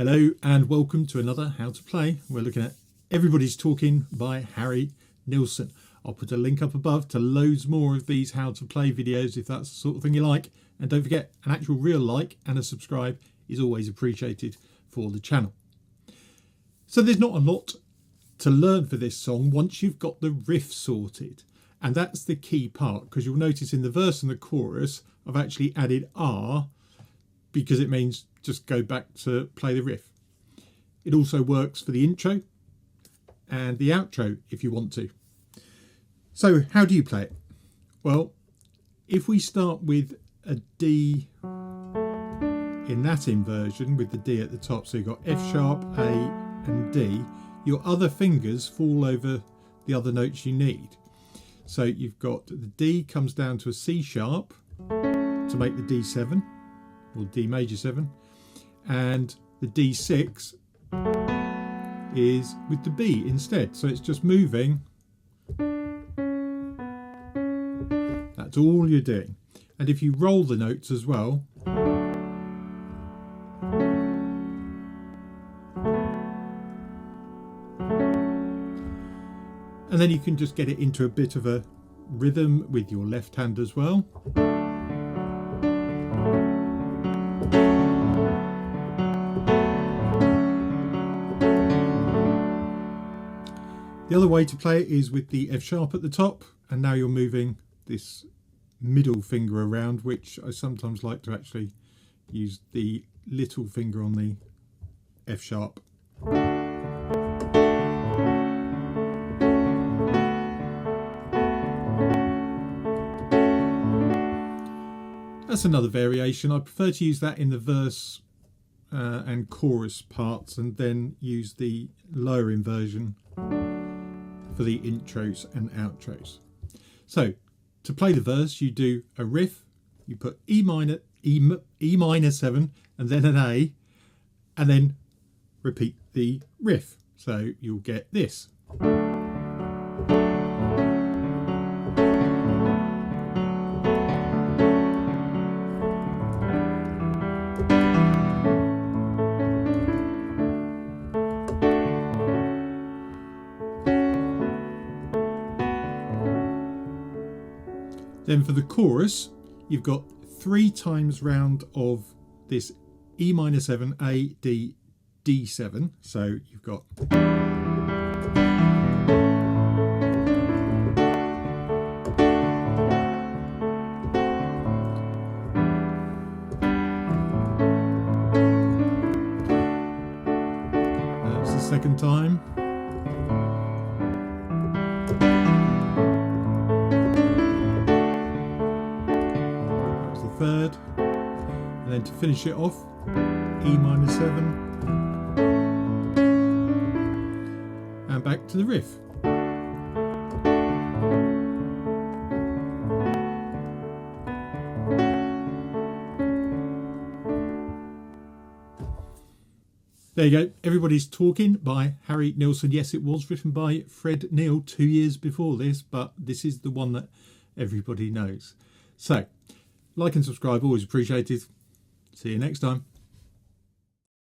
Hello and welcome to another How to Play. We're looking at Everybody's Talking by Harry Nilsson. I'll put a link up above to loads more of these How to Play videos if that's the sort of thing you like. And don't forget, an actual real like and a subscribe is always appreciated for the channel. So there's not a lot to learn for this song once you've got the riff sorted. And that's the key part, because you'll notice in the verse and the chorus I've actually added R because it means just go back to play the riff. It also works for the intro and the outro if you want to. So how do you play it? Well, if we start with a D in that inversion with the D at the top, so you've got F sharp, A and D, your other fingers fall over the other notes you need. So you've got the D comes down to a C sharp to make the D7 or D major 7, and the D6 is with the B instead, so it's just moving. That's all you're doing. And if you roll the notes as well, and then you can just get it into a bit of a rhythm with your left hand as well. The other way to play it is with the F sharp at the top, and now you're moving this middle finger around, which I sometimes like to actually use the little finger on the F sharp. That's another variation. I prefer to use that in the verse and chorus parts, and then use the lower inversion for the intros and outros. So to play the verse, you do a riff, you put E minor 7 and then an A, and then repeat the riff. So you'll get this. Then for the chorus, you've got 3 times round of this E minor 7, A, D, D7. So you've got that's the second time. Third, and then to finish it off, E minor 7 and back to the riff. There you go, Everybody's Talking by Harry Nilsson. Yes, it was written by Fred Neil 2 years before this, but this is the one that everybody knows. So like and subscribe, always appreciated. See you next time.